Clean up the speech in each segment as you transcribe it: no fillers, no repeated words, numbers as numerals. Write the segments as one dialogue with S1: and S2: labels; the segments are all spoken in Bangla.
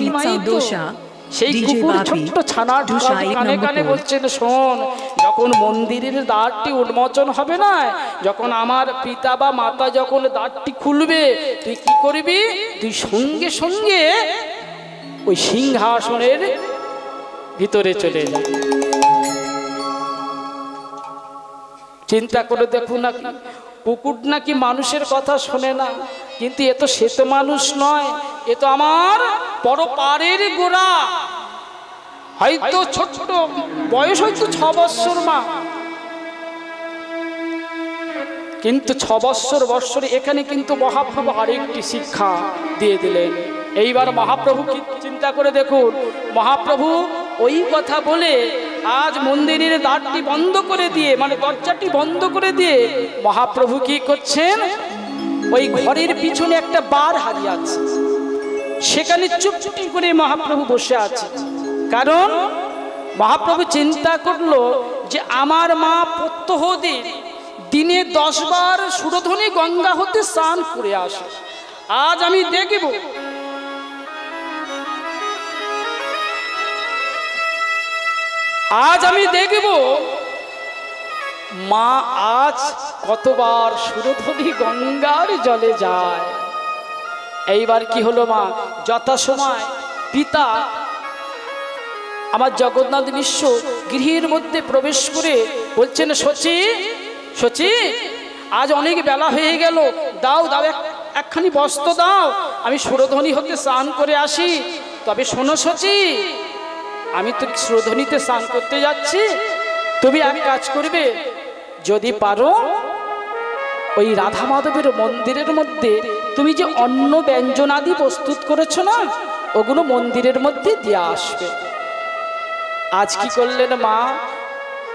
S1: নিমাই তো সেই কুকুর ছোট্ট ছানাটা কানে কানে বলছেন, শোন, যখন মন্দিরের দ্বারটি উন্মোচন হবে না, যখন আমার পিতা বা মাতা যখন দ্বারটি খুলবে, তুই কি করবি? তুই সঙ্গে সঙ্গে ওই সিংহাসনের ভিতরে চলে যাবি। চিন্তা করে দেখুন না, কুকুর নাকি মানুষের কথা শোনে না, কিন্তু এ তো সে তো মানুষ নয়, এ তো আমার পরপারের গোড়া। হয়তো ছোট্ট বয়স হয়তো 6 বৎসর মা, কিন্তু 6 বৎসর এখানে কিন্তু মহাপ্রভু আরেকটি শিক্ষা দিয়ে দিলেন। এইবার মহাপ্রভু কি চিন্তা করে দেখুন, মহাপ্রভু ওই কথা বলে আজ মন্দিরের দ্বারটি বন্ধ করে দিয়ে, মানে দরজাটি বন্ধ করে দিয়ে মহাপ্রভু কি করছেন? ওই ঘরের পিছনে একটা বার হারিয়ে আছে, সেখানে চুপটি করে মহাপ্রভু বসে আছে। কারণ মহাপ্রভু চিন্তা করলো যে আমার মা প্রত্যহ দিনে 10 বার সুরধনী গঙ্গা হতে স্নান করে আসে। আজ আমি দেখব মা আজ কতবার সুরধনী গঙ্গার জলে যায়। এইবার কি হলো মা, যথাসময় পিতা আমার জগন্নাথ মিশ্র গৃহের মধ্যে প্রবেশ করে বলছেন, সচি সচি, আজ অনেক বেলা হয়ে গেল, দাও দাও একখানি বস্ত্র দাও, আমি সুরধনী হতে স্নান করে আসি। তবে শোনো সচি, আমি তো সুরধনীতে স্নান করতে যাচ্ছি, তুমি এক কাজ করবে, যদি পারো ওই রাধা মাধবের মন্দিরের মধ্যে তুমি যে অন্ন ব্যঞ্জনাদি প্রস্তুত করেছো না, ওগুলো মন্দিরের মধ্যে দিয়ে আসবে। আজ কি করলেন মা,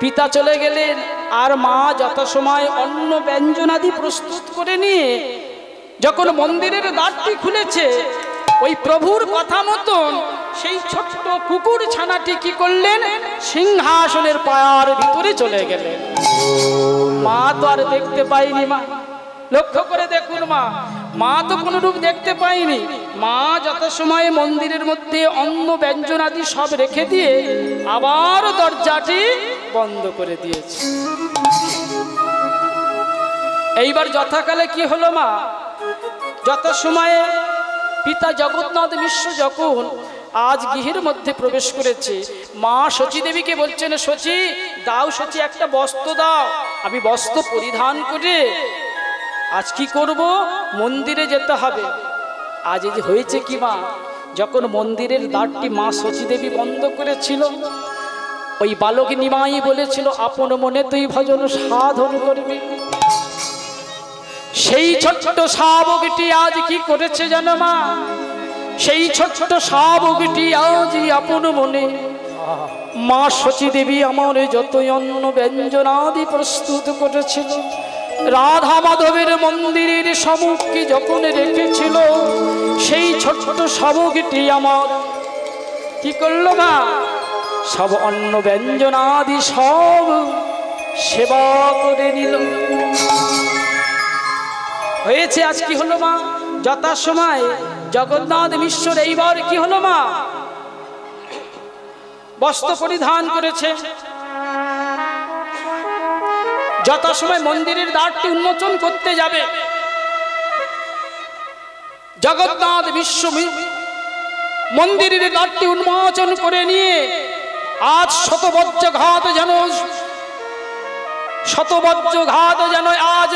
S1: পিতা চলে গেলেন, আর মা যথাসময় অন্ন ব্যঞ্জনাদি প্রস্তুত করে নিয়ে যখন মন্দিরের দ্বারটি খুলেছে, ওই প্রভুর কথা মতন সেই ছোট্ট কুকুর ছানাটি কি করলেন? সিংহাসনের পায়ার ভিতরে চলে গেলেন। মা তো আর দেখতে পাইনি মা, লক্ষ্য করে দেখুন মা, মা তো কোনো রূপ দেখতে পাইনি। মা যথাসময়ে মন্দিরের মধ্যে অন্ন ব্যঞ্জনাদি সব রেখে দিয়ে আবার দরজাটি বন্ধ করে দিয়েছে। এইবার যথাকালে কি হলো মা, যথাসময়ে পিতা জগন্নাথ মিশ্র যখন আজ গৃহের মধ্যে প্রবেশ করেছে, মা সচী দেবীকে বলছেন, সচী দাও, সচী একটা বস্ত্র দাও, আমি বস্ত্র পরিধান করে আজ কি করব? মন্দিরে যেতে হবে। আজ এই যে হয়েছে কি মা, যখন মন্দিরের দ্বারটি মা সচী দেবী বন্ধ করেছিল, ওই বালক নিমাই বলেছিল, আপন মনে তুই ভজন সাধন করবি। সেই ছোট্ট শাবকটি আজ কি করেছে জানো মা, সেই ছোট্ট শাবকটি আজ আপন মনে মা সচী দেবী আমার যতই অন্ন ব্যঞ্জনাদি প্রস্তুত করেছিল, রাধা মাধবের মন্দিরের সম্মুখে যখন রেখেছিল, সেই ছোট্ট শাবকটি আমার কি করলো মা, সব অন্ন ব্যঞ্জনাদি সব সেবা করে নিল। হয়েছে আজ কি হলো মা, যথাসময় জগন্নাথ মিশ্র এইবার কি হলো মা, বস্ত্র পরিধান করেছে, যথাসময় মন্দিরের দ্বারটি উন্মোচন করতে যাবে। জগন্নাথ মিশ্র মন্দিরের দ্বারটি উন্মোচন করে নিয়ে আজ শতবজ্রঘাত যেন আজ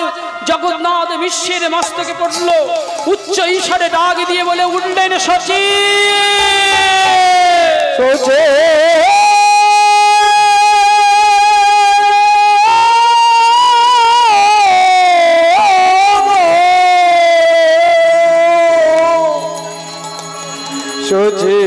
S1: জগন্নাথ মিশ্রের মস্তকে পড়ল। উচ্চ ঈশ্বরে ডাক দিয়ে বলে উঠলেন, সচী সচী সচী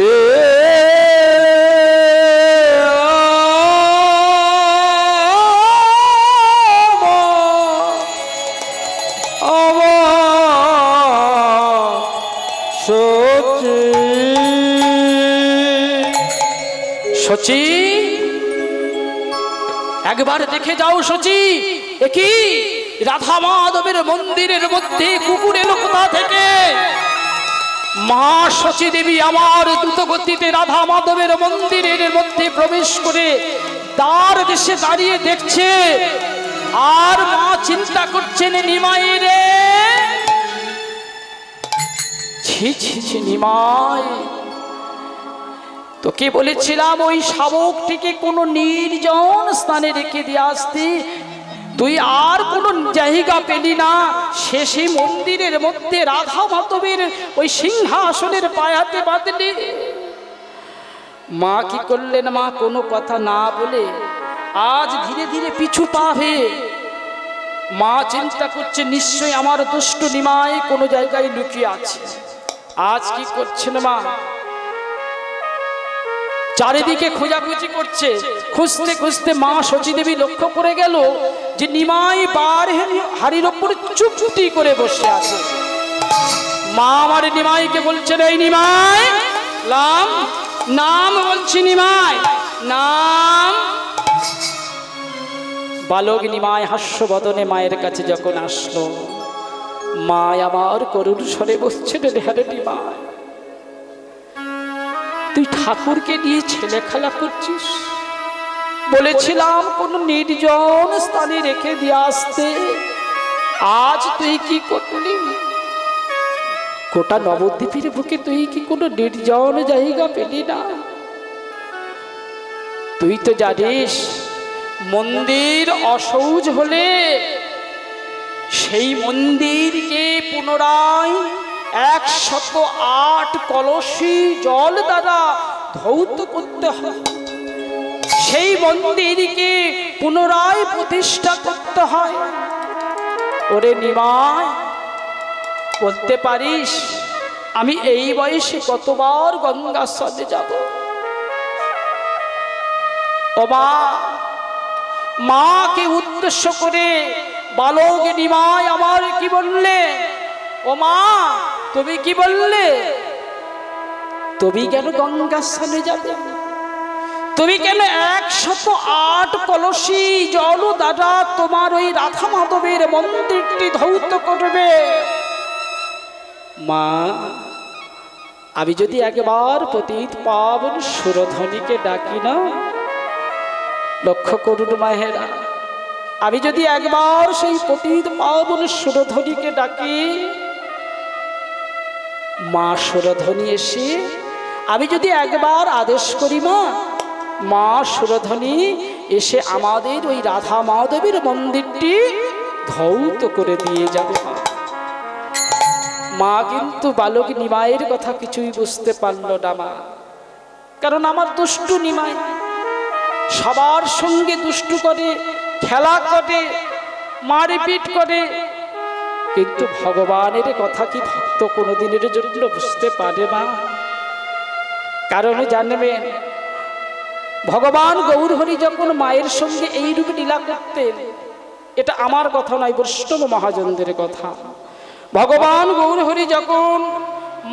S1: সচী একবার দেখে যাও সচী, একই রাধা মাধবের মন্দিরের মধ্যে কুকুর এলো কোথা থেকে? মা শচী দেবী আমার দ্রুতগতিতে রাধা মাধবের মন্দিরের মধ্যে প্রবেশ করে দ্বার দেশে দাঁড়িয়ে দেখছে, আর মা চিন্তা করছেন, নিমাই রে, ছি ছি ছি নিমাই, তোকে বলেছিলাম ওই শাবকটিকে কোনো নির্জন স্থানে রেখে দিয়ে আসতে, তুই আর কোনো জায়গা পেলি না, শেষে মন্দিরের মধ্যে রাধা মাধবের ওই সিংহাসনের পায়াতে বাঁধলি। মা কি করলেন, মা কোনো কথা না বলে আজ ধীরে ধীরে পিছু পা হয়ে মা চিন্তা করছে, নিশ্চয়ই আমার দুষ্ট নিমাই কোনো জায়গায় লুকিয়ে আছে। আজ কি করছেন মা, চারিদিকে খোঁজাখুঁজি করছে। খুঁজতে খুঁজতে মা শচী দেবী লক্ষ্য করে গেল যে নিমাই বার হাড়ির ওপর চুপটি করে বসে আছে। মা আমার নিমাইকে বলছেন, এই নিমাই, নাম বলছি, নিমাই নাম। বালক নিমাই হাস্যবদনে মায়ের কাছে যখন আসলো, মা আবার করুণ স্বরে বলছেন, হ্যারে নিমাই, তুই ঠাকুরকে নিয়ে ছেলে খেলা করছিস, বলেছিলাম কোন নির্জন স্থানে রেখে দিয়ে আসতে, আজ তুই কি করলি? গোটা নবদ্বীপের বুকে তুই কি কোনো নির্জন জায়গা পেলি না? তুই তো জানিস মন্দির অসৌজ হলে সেই মন্দিরকে পুনরায় 108 কলসি জল দ্বারা ধৌত করতে হয়, সেই মন্দিরকে পুনরায় প্রতিষ্ঠা করতে হয়। ওরে নিমাই, বলতে পারিস আমি এই বয়সে কতবার গঙ্গা স্নানে যাব? ও মা, মাকে উদ্দেশ্য করে বালক নিমাই আমার কি বললে? ও মা, তুমি কি বললে? তুমি কেন গঙ্গা স্নানে যাবে? তুমি কেন 108 কলসি জল দ্বারা তোমার ওই রাধা মাধবের মন্দিরটি ধৌত করবে? মা, আমি যদি একবার পতিত পাবন সুরধনীকে ডাকি না, লক্ষ্য করুন মায়েরা, আমি যদি একবার সেই পতিত পাবন সুরধনীকে ডাকি, মা সুরধনী এসে আমি যদি একবার আদেশ করি, মা সুরধনী এসে আমাদের ওই রাধা মাধবের মন্দিরটি ধৌত করে দিয়ে যাবে। মা কিন্তু বালক নিমাইয়ের কথা কিছুই বুঝতে পারল না মা, কারণ আমার দুষ্টু নিমাই সবার সঙ্গে দুষ্টু করে, খেলা করে, মারপিট করে, কিন্তু ভগবানের কথা কি ভক্ত কোনোদিনের জন্য বুঝতে পারে না? কারণ জানবেন, ভগবান গৌরহরি যখন মায়ের সঙ্গে এই রূপে লীলা করতেন, এটা আমার কথা নয়, বৈষ্ণব মহাজনদের কথা। ভগবান গৌরহরি যখন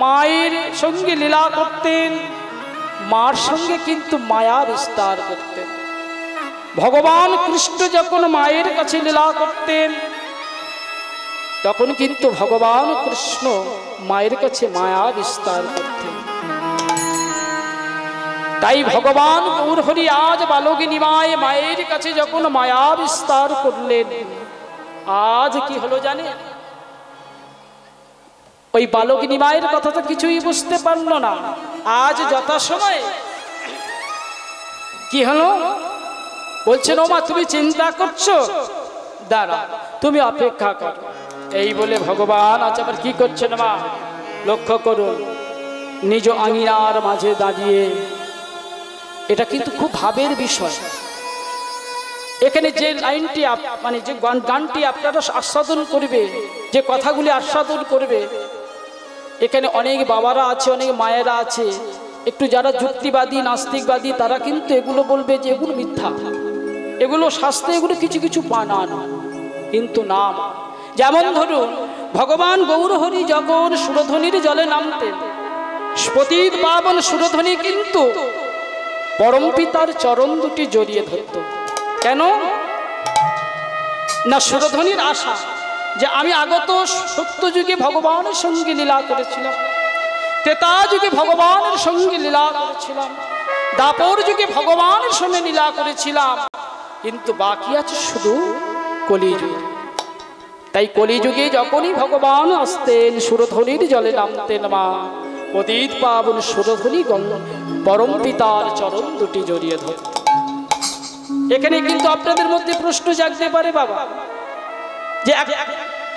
S1: মায়ের সঙ্গে লীলা করতেন, মার সঙ্গে কিন্তু মায়া বিস্তার করতেন। ভগবান কৃষ্ণ যখন মায়ের কাছে লীলা করতেন, তখন কিন্তু ভগবান কৃষ্ণ মায়ের কাছে মায়া বিস্তার করতেন। তাই ভগবান গৌরহরি আজ বালক নিমাই মায়ের কাছে যখন মায়া বিস্তার করলেন, আজ কি হলো জানে? ওই বালক নিমাইয়ের কথা তো কিছুই বুঝতে পারল না। আজ যথাসময়ে কি হলো? বলছেন, ও মা, তুমি চিন্তা করছো, দাঁড়া, তুমি অপেক্ষা করো। এই বলে ভগবান আজ আবার কি করছেন মা, লক্ষ্য করুন, নিজ আঙিনার মাঝে দাঁড়িয়ে। এটা কিন্তু খুব ভাবের বিষয়। এখানে যে লাইনটি মানে যে গানটি আপনারা আস্বাদন করবে, যে কথাগুলি আস্বাদন করবে, এখানে অনেক বাবারা আছে, অনেক মায়েরা আছে, একটু যারা যুক্তিবাদী নাস্তিকবাদী, তারা কিন্তু এগুলো বলবে যে এগুলো মিথ্যা, এগুলো শাস্ত্রে এগুলো কিছু কিছু বানান, কিন্তু না। যেমন ধরুন, ভগবান গৌরহরি যখন সুরধনীর জলে নামতেন, পতিত পাবন সুরধনী কিন্তু পরম পিতার চরণ দুটি জড়িয়ে ধরত। কেন না? সুরধনীর আশা যে আমি আগত সত্যযুগে ভগবানের সঙ্গে লীলা করেছিলাম, ত্রেতা যুগে ভগবানের সঙ্গে লীলা করেছিলাম, দাপর যুগে ভগবানের সঙ্গে লীলা করেছিলাম, কিন্তু বাকি আছে শুধু কলিযুগ। তাই কলিযুগে যখনই ভগবান আসতেন সুরধ্বনির জলে নামতেন মা, পতিত পাবন সুরধ্বনি পরম পিতার চরণ দুটি জড়িয়ে ধরত। এখানে কিন্তু আপনাদের মধ্যে প্রশ্ন জাগতে পারে বাবা, যে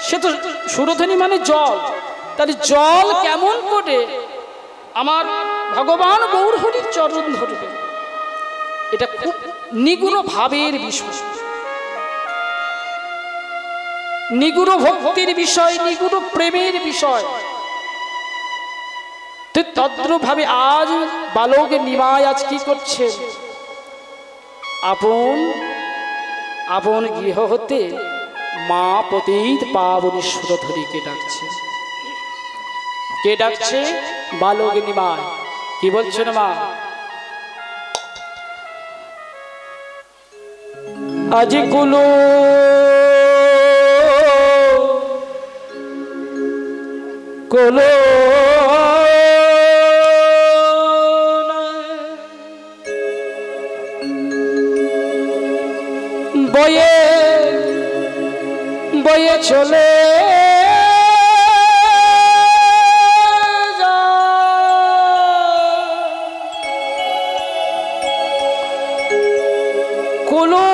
S1: সে তো সুরধ্বনি মানে জল, তাহলে জল কেমন করে আমার ভগবান গৌরহরির চরণ ধরবে? এটা খুব নিগুণ ভাবের বিষয়, নিগুণ ভক্তির বিষয়, নিগুণ প্রেমের বিষয়। তদ্রূপভাবে আজ বালক নিমাই আজ কি করছে? আপন আপন গৃহ হতে মা পতিত পাবনী সুরধরীকে ডাকছে। কে ডাকছে? বালক নিমাই। কি বলছেন মা? আজ কুলো কুলো বয়ে বয়ে চলে কুলো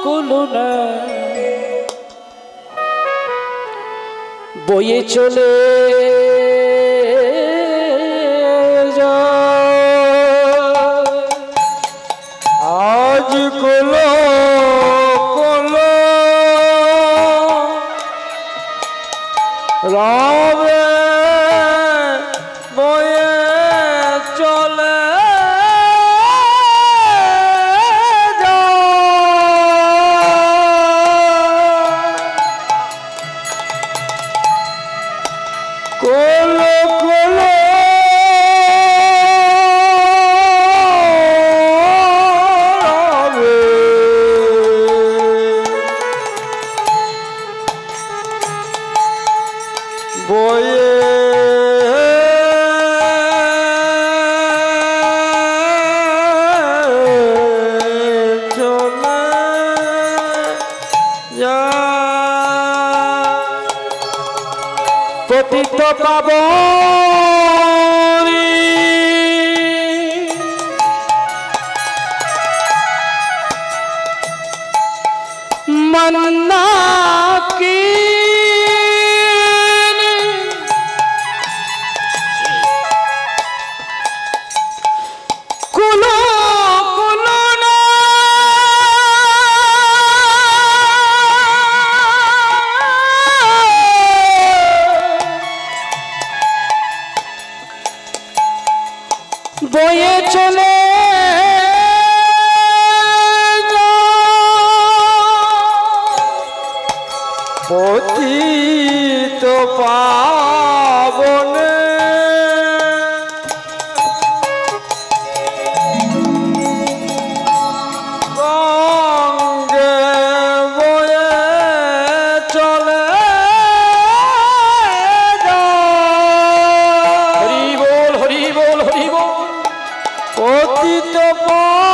S1: কুলো না বয়ে চলে আজ কুলো কুলো রবে বয়ে চলে কুলো কুলো বয়ে চলে পতিত পাবনী মন্না কি বয়ে চলে পতিত পাবনে গঙ্গে বয়ে চলে হরি বল হরি বল হরি বল। পতিত পাবনী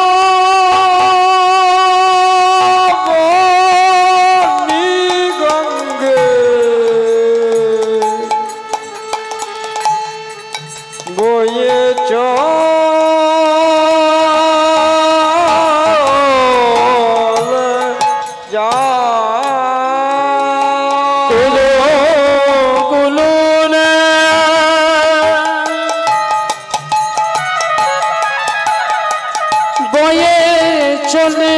S1: গঙ্গে বয়ে চলে যা কুলো কুলো না বয়ে চলে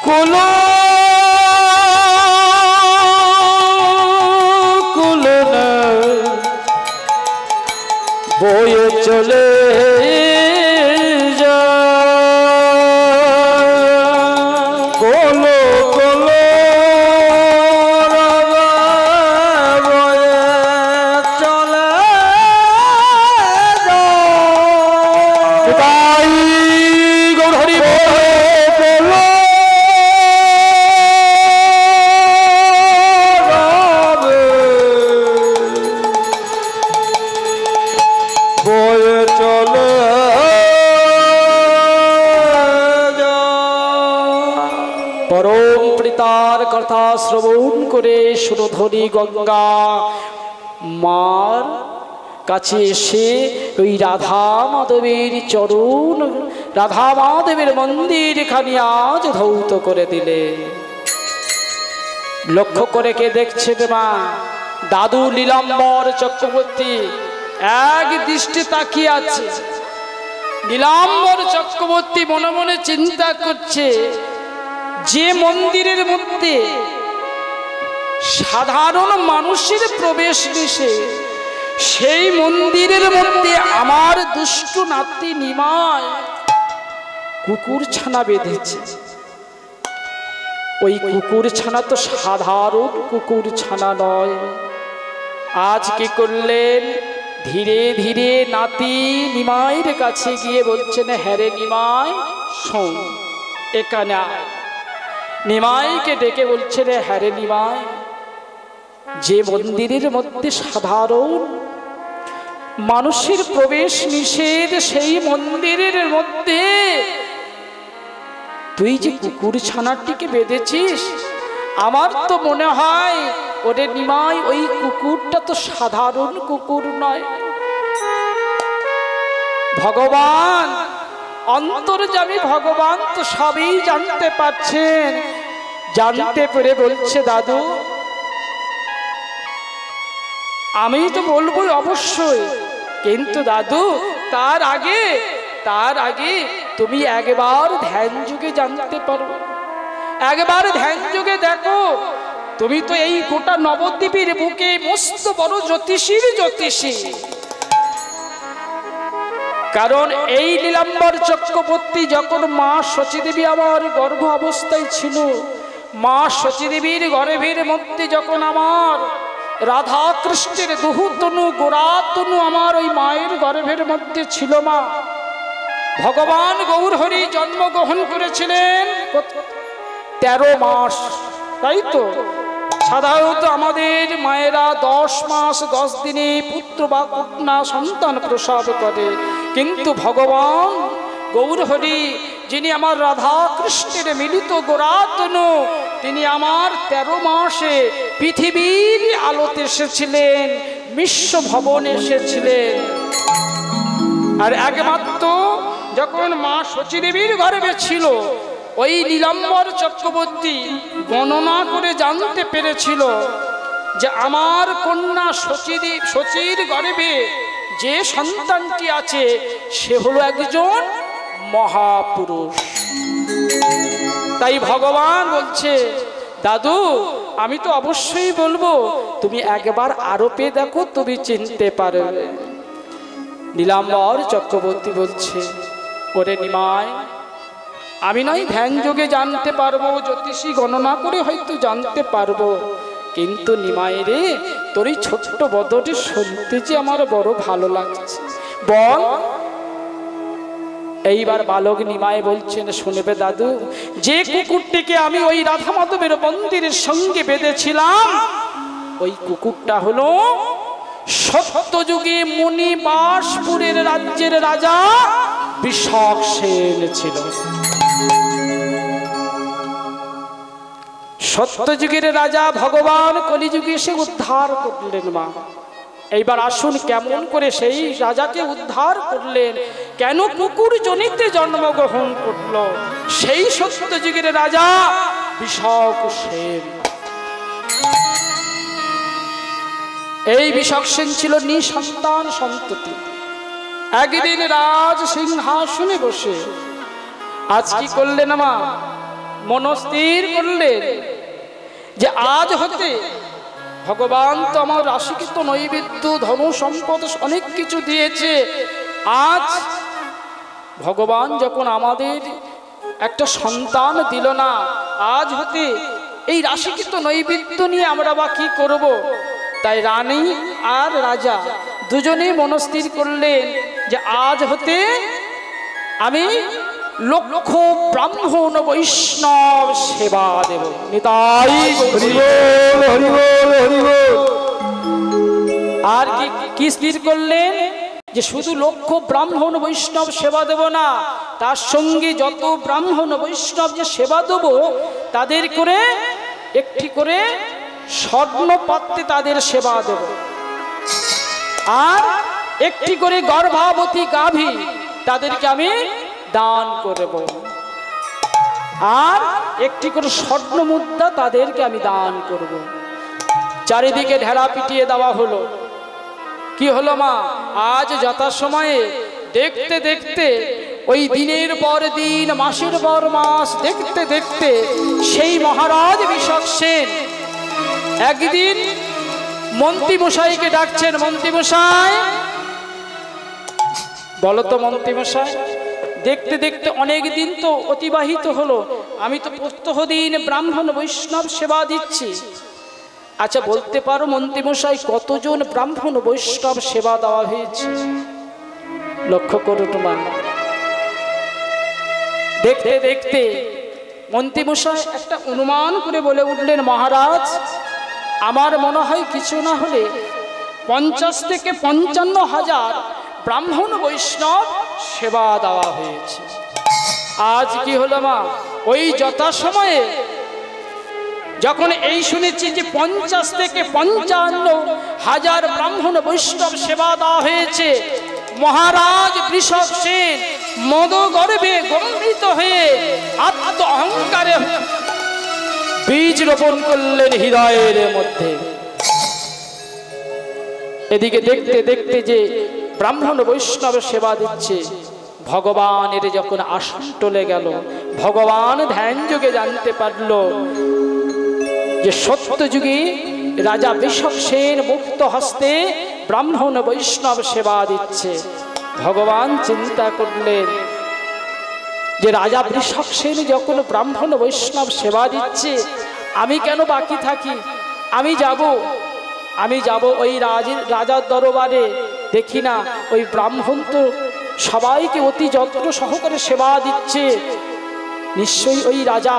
S1: কুলো কুলো না বয়ে চলে যা কুলো কুলো Bye. পরম পিতার কথা শ্রবণ করে সুরধনী গঙ্গা মার কাছে এসে ওই রাধা মাধবের চরণ, রাধা মাধবের মন্দির খানি আজ ধৌত করে দিলে। লক্ষ্য করে কে দেখছে মা? দাদু নীলাম্বর চক্রবর্তী এক দৃষ্টি তাকিয়ে আছে। নীলাম্বর চক্রবর্তী মনে মনে চিন্তা করছে, যে মন্দিরের মধ্যে সাধারণ মানুষের প্রবেশ নিষেধ, সেই মন্দিরের মধ্যে আমার দুষ্ট নাতি নিমাই কুকুর ছানা বেঁধেছে। ওই কুকুর ছানা তো সাধারণ কুকুর ছানা নয়। আজ কি করলেন? ধীরে ধীরে নাতি নিমাইয়ের কাছে গিয়ে বলছেন, হ্যাঁ রে নিমাই শোন, এখানে আয়। নিমাইকে ডেকে বলছে, রে হ্যাঁ রে নিমাই, যে মন্দিরের মধ্যে সাধারণ মানুষের প্রবেশ নিষেধ, সেই মন্দিরের মধ্যে তুই যে কুকুর ছানাটিকে বেঁধেছিস, আমার তো মনে হয় ওরে নিমাই ওই কুকুরটা তো সাধারণ কুকুর নয়। ভগবান অন্তর্যামী ভগবান তো সবই জানতে পারছেন। জানতে পেরে বলছে, দাদু আমি তো বলবো অবশ্যই, কিন্তু দাদু তার আগে তুমি একবার ধ্যান যুগে জানতে পারো। একবার ধ্যান যুগে দেখো, তুমি তো এই গোটা নবদ্বীপের বুকে মস্ত বড় জ্যোতিষীর জ্যোতিষী। কারণ এই নীলাম্বর চক্রবর্তী যখন মা শচীদেবী আমার গর্ভ অবস্থায় ছিল, মা শচীদেবীর গর্ভের মধ্যে যখন আমার রাধা কৃষ্ণের দুহুতনু গোড়াতনু আমার ওই মায়ের গর্ভের মধ্যে ছিল, মা ভগবান গৌরহরি জন্মগ্রহণ করেছিলেন 13 মাস, তাই তো? সাধারণত আমাদের মায়েরা 10 মাস 10 দিনে পুত্র বা কন্যা সন্তান প্রসব করে, কিন্তু ভগবান গৌরহরি যিনি আমার রাধা কৃষ্ণের মিলিত গোড়াতনু, তিনি আমার 13 মাসে পৃথিবীর আলোতে এসেছিলেন, বিশ্ব ভবনে এসেছিলেন। আর একমাত্র যখন মা শচীদেবীর গর্ভে ছিল, ওই নীলাম্বর চক্রবর্তী গণনা করে জানতে পেরেছিল যে আমার কন্যা শচীর গর্ভে যে সন্তানটি আছে সে হলো একজন মহাপুরুষ। তাই ভগবান বলছে, দাদু আমি তো অবশ্যই বলবো, তুমি একবার আরোপে দেখো, তুমি চিনতে পারবে। নীলাম্বর চক্রবর্তী বলছে, ওরে নিমাই, আমি নয় ধ্যান যোগে জানতে পারবো, জ্যোতিষী গণনা করে হয়তো জানতে পারবো, কিন্তু নিমাই রে, তোর এই ছোট্ট বদটি শুনতে যে আমার বড় ভালো লাগছে, বল। এইবার বালক নিমাই বলছেন, শুনবে দাদু, যে কুকুরটিকে আমি ওই রাধা মাধবের মন্দিরের সঙ্গে বেঁধেছিলাম, ওই কুকুরটা হলো সত্যযুগে মণিবাসপুরের রাজ্যের রাজা বৃষক সেন ছিল। সত্যযুগের রাজা ভগবান কলিযুগে এসে উদ্ধার করলেন। মা এইবার আসুন, কেমন করে সেই রাজাকে উদ্ধার করলেন, কেন কুকুর জনিতে জন্মগ্রহণ করল সেই সত্যযুগের রাজা বৃষক সেন। এই বৃষক সেন ছিল নিঃসন্তান সন্ততি। একদিন রাজ সিংহাসনে বসে আজ কি করলেন মা? মনস্থির করলেন যে আজ হতে ভগবান তো আমার রাশিকৃত নৈবেদ্য ধন সম্পদ অনেক কিছু দিয়েছে, আজ ভগবান যখন আমাদের একটা সন্তান দিল না, আজ হতে এই রাশিকৃত নৈবেদ্য নিয়ে আমরা বা কি করব? তাই রানী আর রাজা দুজনে মনস্থির করলেন যে আজ হতে আমি লক্ষ ব্রাহ্মণ বৈষ্ণব সেবা দেব। নিতাই আর কি স্থির করলেন যে শুধু লক্ষ্য ব্রাহ্মণ বৈষ্ণব সেবা দেব না, তার সঙ্গে যত ব্রাহ্মণ বৈষ্ণব যে সেবা দেব তাদের করে একটি করে স্বর্ণ পাত্রে তাদের সেবা দেব, আর একটি করে গর্ভবতী গাভী তাদেরকে আমি দান করব, আর একটি করে স্বর্ণ মুদ্রা তাদেরকে আমি দান করব। চারিদিকে ঢেরা পিটিয়ে দেওয়া হলো। কি হলো মা? আজ যথাসময়ে দেখতে দেখতে ওই দিনের পর দিন, মাসের পর মাস দেখতে দেখতে সেই মহারাজ বিশক সেন একদিন মন্ত্রী মশাইকে ডাকছেন। মন্ত্রী মশাই, বলো তো মন্ত্রী মশাই, দেখতে দেখতে অনেক দিন তো অতিবাহিত হলো, আমি তো প্রত্যহ দিন ব্রাহ্মণ বৈষ্ণব সেবা দিচ্ছি। আচ্ছা বলতে পারো মন্ত্রী মশাই কতজন ব্রাহ্মণ বৈষ্ণব সেবা দেওয়া হয়েছে? লক্ষ্য করো তোমার। দেখতে দেখতে মন্ত্রী মশাই একটা অনুমান করে বলে উঠলেন, মহারাজ আমার মনে হয় কিছু না হলে 50 থেকে 55,000 ব্রাহ্মণ বৈষ্ণব সেবা দেওয়া হয়েছে। আজ কি হলো মা? ওই যথাসময়ে যখন এই শুনেছি যে 50 থেকে 55,000 ব্রাহ্মণ বৈষ্ণব সেবা দেওয়া হয়েছে, মহারাজ বৃষভ সেন মদ গর্বে গম্ভীত হয়ে আত্ম অহংকারে বীজ রোপণ করলেন হৃদয়ের মধ্যে। এদিকে দেখতে দেখতে যে ব্রাহ্মণ বৈষ্ণব সেবা দিচ্ছে, ভগবানের যখন আসন টলে গেল, ভগবান ধ্যান যোগে জানতে পারল যে সত্য যুগে রাজা বৃষভ সেন মুক্ত হস্তে ব্রাহ্মণ বৈষ্ণব সেবা দিচ্ছে। ভগবান চিন্তা করলেন যে রাজা বৃষভ সেন যখন ব্রাহ্মণ বৈষ্ণব সেবা দিচ্ছে, আমি কেন বাকি থাকি? আমি যাব ওই রাজার দরবারে। দেখি না ওই ব্রাহ্মণ তো সবাইকে অতি যত্ন সহকারে সেবা দিচ্ছে, নিশ্চয়ই ওই রাজা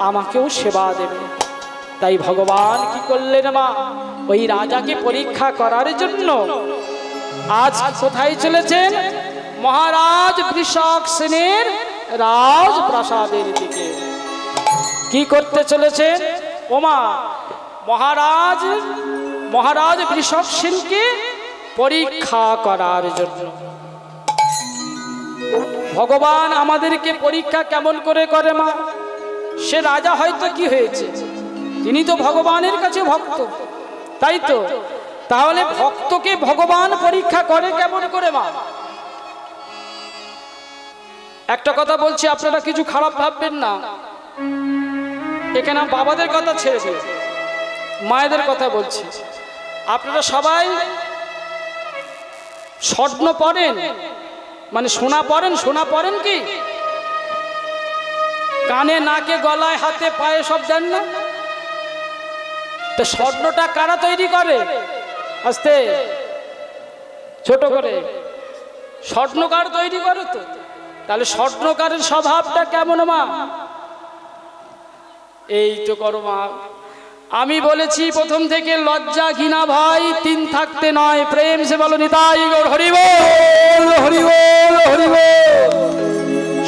S1: আমাকেও সেবা দেবে। তাই ভগবান কি করলেন মা? ওই রাজাকে পরীক্ষা করার জন্য আজ কোথায় চলেছেন? মহারাজ বৃষভ সেনের রাজপ্রাসাদের দিকে। কি করতে চলেছেন? ওমা, মহারাজ বৃষভ সেনকে পরীক্ষা করার জন্য। ভগবান আমাদেরকে পরীক্ষা কেমন করে করে মা? সে রাজা হয়তো কি হয়েছে, তিনি তো ভগবানের কাছে ভক্ত, তাই তো? তাহলে ভক্তকে ভগবান পরীক্ষা করে কেমন করে মা? একটা কথা বলছি, আপনারা কিছু খারাপ ভাববেন না। এখানে বাবাদের কথা ছেড়ে দিয়ে মায়েদের কথা বলছি। আপনারা সবাই স্বর্ণ পরেন, মানে সোনা পরেন? সোনা পরেন কি? কানে, নাকে, গলায়, হাতে, পায়ে সব দেন না? তো স্বর্ণটা কারা তৈরি করে? আস্তে ছোট করে স্বর্ণকার তৈরি করে তো। তাহলে স্বর্ণকারের স্বভাবটা কেমন মা? এই তো করো মা। আমি বলেছি প্রথম থেকে লজ্জা ঘৃণা ভয় 3 থাকতে নয়। প্রেম সে বলো নিতাই গৌর হরি বল, হরি বল, হরি বল।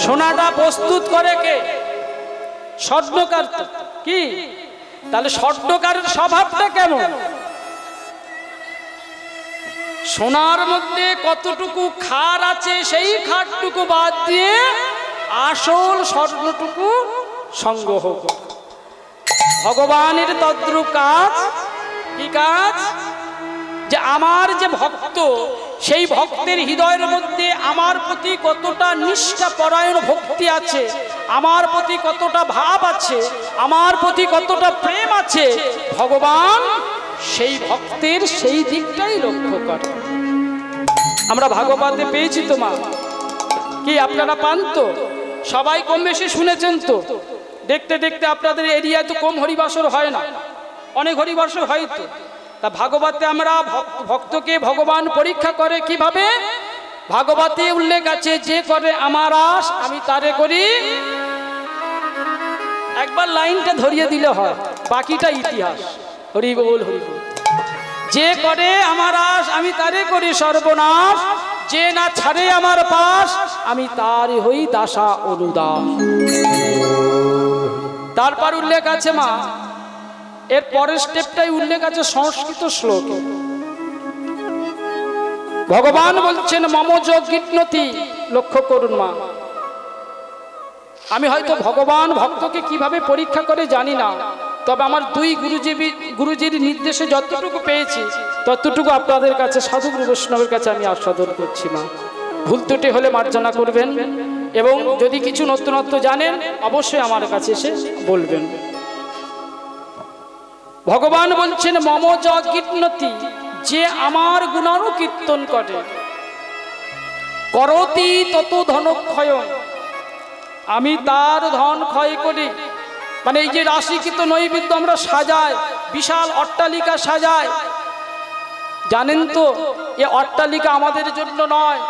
S1: সোনাটা প্রস্তুত করে কে? স্বর্ণকার। কি? তাহলে স্বর্ণকারের স্বভাবটা কেমন? সোনার মধ্যে কতটুকু খার আছে সেই খারটুকু বাদ দিয়ে আসল স্বর্ণটুকু সংগ্রহ করে। ভগবানের তদ্রূপ কাজ। কি কাজ? যে আমার যে ভক্ত, সেই ভক্তের হৃদয়ের মধ্যে আমার প্রতি কতটা নিষ্ঠা পরায়ণ ভক্তি আছে, আমার প্রতি কতটা ভাব আছে, আমার প্রতি কতটা প্রেম আছে, ভগবান সেই ভক্তের সেই দিকটাই লক্ষ্য করে। আমরা ভাগবতে পেয়েছি তো মা। কি আপনারা পান তো? সবাই কম বেশি শুনেছেন তো? দেখতে দেখতে আপনাদের এরিয়ায় তো কম হরিবাসর হয় না, অনেক হরিবাসর হয় তো। তা ভাগবতে আমরা ভক্তকে ভগবান পরীক্ষা করে কিভাবে? ভাগবতে উল্লেখ আছে, যে করে আমার আশ আমি তারে করি। একবার লাইনটা ধরিয়ে দিলে হয়, বাকিটা ইতিহাস। হরি বল, হরি বল। যে করে আমার আশ আমি তারে করি সর্বনাশ, যে না ছাড়ে আমার পাশ, আমি তার হই দাসা অনুদাস। তারপর উল্লেখ আছে মা, এর পরের স্টেপটাই উল্লেখ আছে সংস্কৃত শ্লোকে। ভগবান বলছেন মমজ গীর্ণতি। লক্ষ্য করুন মা, আমি হয়তো ভগবান ভক্তকে কিভাবে পরীক্ষা করে জানি না, তবে আমার দুই গুরুজির নির্দেশে যতটুকু পেয়েছি ততটুকু আপনাদের কাছে সাধুগুরু বৈষ্ণবের কাছে আমি আস্বাদন করছি মা। ভুল ত্রুটি হলে মার্জনা করবেন, এবং যদি কিছু নতুনত্ব জানেন অবশ্যই আমার কাছে এসে বলবেন। ভগবান বলছেন মমজ গীর্ণতি, যে আমার গুণানুকীর্তন করে, করতি তত ধনক্ষয়, আমি তার ধন ক্ষয় করি। মানে এই যে রাশিকৃত নৈবেদ্য আমরা সাজাই, বিশাল অট্টালিকা সাজাই, জানেন তো এ অট্টালিকা আমাদের জন্য নয়।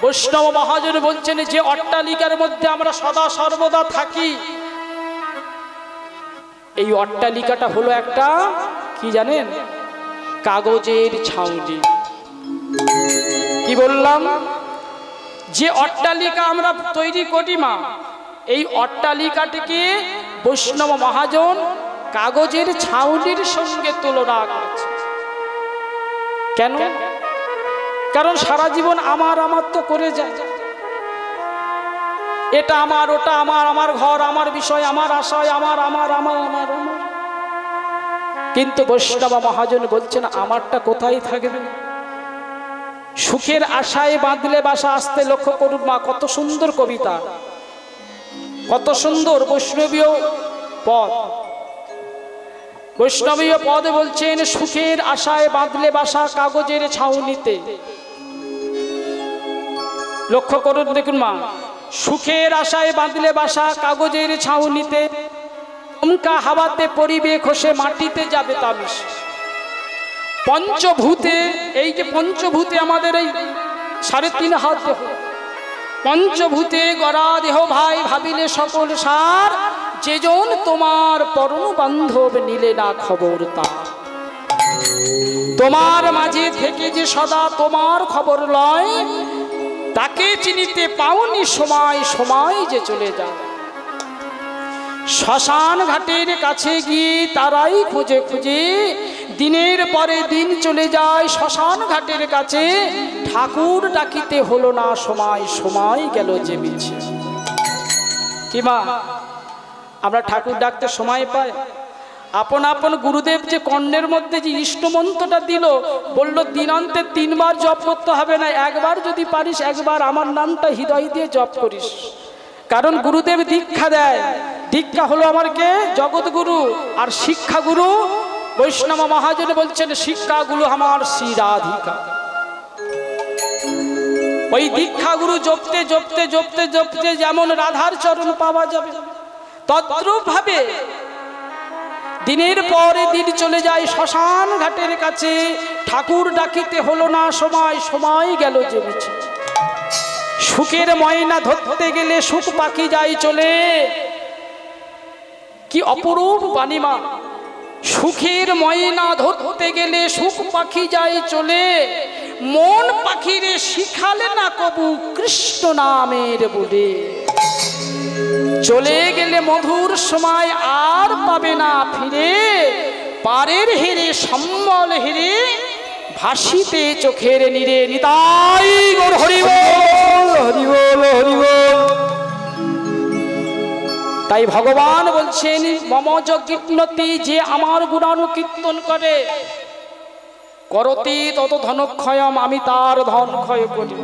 S1: বৈষ্ণব মহাজন বলছেন যে অট্টালিকার মধ্যে আমরা সদা সর্বদা থাকি, এই অট্টালিকাটা হলো একটা কি জানেন, কাগজের ছাউনি। কি বললাম? যে অট্টালিকা আমরা তৈরি করি মা, এই অট্টালিকাটিকে বৈষ্ণব মহাজন কাগজের ছাউনির সঙ্গে তুলনা করেছে। কেন? কারণ সারা জীবন আমার আমার তো করে যায়, এটা আমার, ওটা আমার, আমার ঘর, আমার বিষয়, আমার আশয়, আমার আমার আমার আমার আমার। কিন্তু বৈষ্ণব মহাজন বলছেন আমারটা কোথায় থাকবে? সুখের আশায় বাঁধলে বাসা আসতে। লক্ষ্য করুন মা, কত সুন্দর কবিতা, কত সুন্দর বৈষ্ণবীয় পদ। বৈষ্ণবীয় পদে বলছেন সুখের আশায় বাঁধলে বাসা কাগজের ছাউনিতে। লক্ষ্য করুন, দেখুন মা, সুখের আশায় বাঁধলে বাসা কাগজের ছাউনিতে, দমকা হাওয়াতে পরিবে খসে মাটিতে যাবে তাবিশ। পঞ্চভূতে, এই যে পঞ্চভূতে আমাদের এই 3.5 হাত দেহ, পঞ্চভূতে গড়া দেহ ভাই ভাবিলে সকল সার, যেজন তোমার পরম বান্ধব নিলে না খবর তা। তোমার মাঝে থেকে যে সদা তোমার খবর লয়, তাকে চিনিতে পাওনি সময়, সময় যে চলে যায়। শ্মশান ঘাটের কাছে গিয়ে তারাই খুঁজে খুঁজে, দিনের পরে দিন চলে যায় শ্মশান ঘাটের কাছে, ঠাকুর ডাকিতে হলো না সময়, সময় গেল যে মিছে। কি মা, আমরা ঠাকুর ডাকতে সময় পাই? আপন আপন গুরুদেব যে কর্ণের মধ্যে যে ইষ্টমন্ত্রটা দিল, বলল দিনান্তে 3 বার জপ করতে হবে না, একবার যদি পারিস একবার আমার নামটা হৃদয় দিয়ে জপ করিস। কারণ গুরুদেব দীক্ষা দেয়, দীক্ষা হলো আমার কে? জগৎগুরু। আর শিক্ষাগুরু বৈষ্ণব মহাজন বলছেন শিক্ষাগুরু আমার শ্রী রাধিকা। ওই দীক্ষাগুরু জপতে জপতে জপতে জপতে যেমন রাধার চরণ পাওয়া যাবে, তদ্রূপ ভাবে দিনের পরে দিন চলে যায় শ্মশান ঘাটের কাছে, ঠাকুর ডাকিতে হলো না সময়, সময় গেল যে মিছে। সুখের ময়না ধরতে গেলে সুখ পাখি যায় চলে। কি অপরূপ বাণী মা! সুখের ময়না ধরতে গেলে সুখ পাখি যায় চলে, মন পাখিরে শিখালে না কবু কৃষ্ণ নামের বলে। চলে গেলে মধুর সময় আর পাবে না ফিরে, পারের হেরে সম্বল হেরে ভাসিতে চোখের নীরে। নিতাই গৌর হরি বল, হরি বল, হরি বল। তাই ভগবান বলছেন মমজ কীর্তনতি, যে আমার গুণানুকীর্তন করে, করতি তত ধনক্ষয়ম, আমি তার ধন ক্ষয় করি।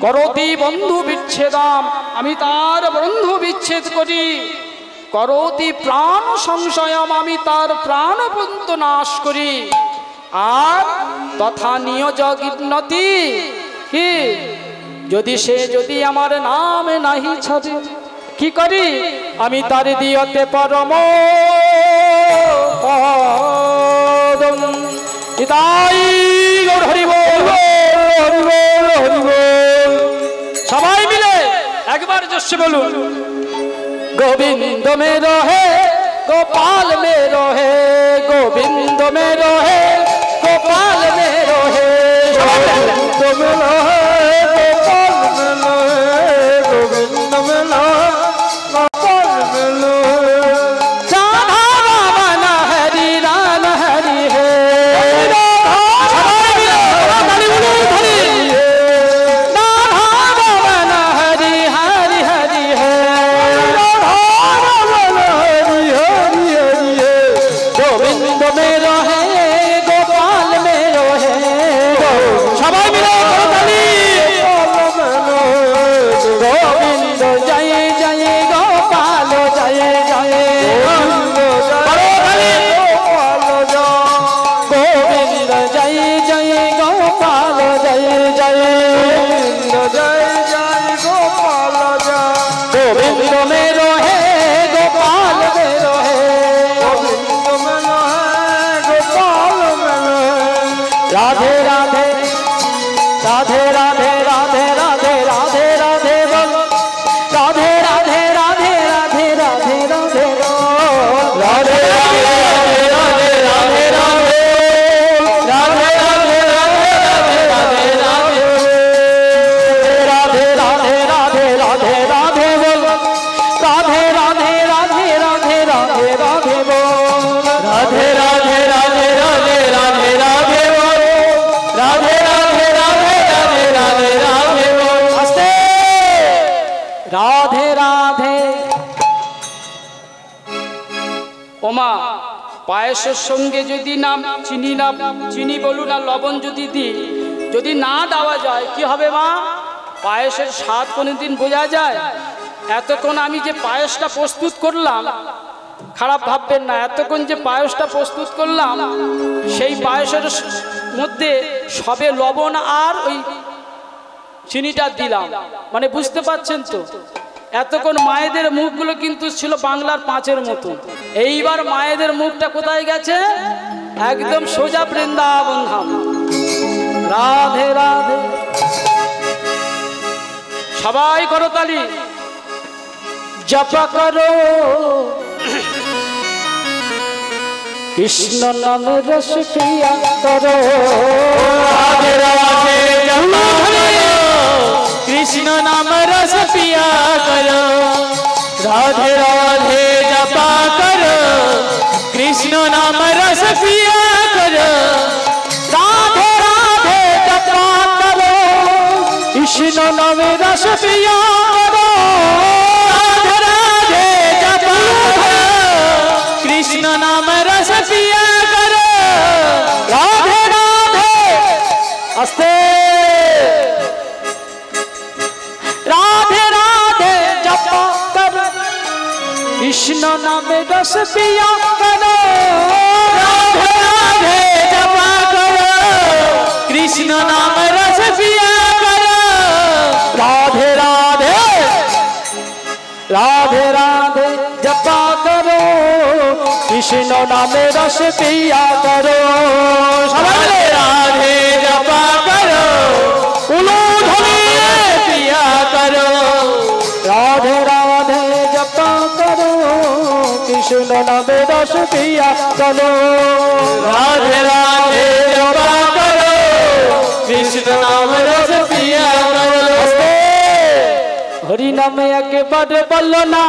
S1: করতি বন্ধু বিচ্ছেদাম, আমি তার বন্ধু বিচ্ছেদ করি। করতি প্রাণ সংশয়ম, আমি তার প্রাণ পর্যন্ত নাশ করি। আর তথা নিয়োজ কীর্তনতি, কি যদি আমার নাম নাহি ছাড়ে, কি করি আমি তার দিয়তে পরম পদম। নিতাই গৌর হরি বল, হরি বল, হরি বল। সবাই মিলে একবার জোরে বলুন, গোবিন্দ মে রহে গোপাল মে রহে, গোবিন্দ মে রহে গোপাল মে রহে, গোবিন্দ মে রহে ওমা পায়েসের সঙ্গে যদি না চিনি বলুন আর লবণ যদি দিই, যদি না দেওয়া যায় কি হবে মা? পায়েসের স্বাদ কোনোদিন বোঝা যায়? এতক্ষণ আমি যে পায়েসটা প্রস্তুত করলাম, খারাপ ভাববেন না, এতক্ষণ যে পায়েসটা প্রস্তুত করলাম সেই পায়েসের মধ্যে সবে লবণ আর ওই চিনিটা দিলাম, মানে বুঝতে পারছেন তো? এতক্ষণ মায়েদের মুখগুলো কিন্তু ছিল বাংলার পাঁচের মতো, এইবার মায়েদের মুখটা কোথায় গেছে? একদম সোজা বৃন্দাবন ধাম। রাধে রাধে, সবাই করো তালি, জপ করো কৃষ্ণ নাম রস পিয়া করো। রাধে রাধে জপ করো কৃষ্ণ নাম রস পিয়া করো। রাধে রাধে জপ করো কৃষ্ণ নাম রস পিয়া করো। রাধে রাধে জপ করো কৃষ্ণ নাম রস পিয়া করো। রাধে রাধে জপ করো কৃষ্ণ নাম রস পিয়া করো। রাধে রাধে, আস্তে, রাধে রাধে জপ করো কৃষ্ণ নাম রস পিয়া করো। রাধে রাধে জপ করো কৃষ্ণ নাম রস পিয়া করো। রাধে রাধে, রাধে রাধে জপ করো কৃষ্ণ নাম রস পিয়া করো। সবাই রাধে জপ করো উলুধ্বনি পিয়া করো। রাধে রাধে জপ করো কৃষ্ণ নাম রস পিয়া করো। রাধে রাধে জপ করো কৃষ্ণ নাম রস পিয়া করো। হরি নামে একবারে বলো না,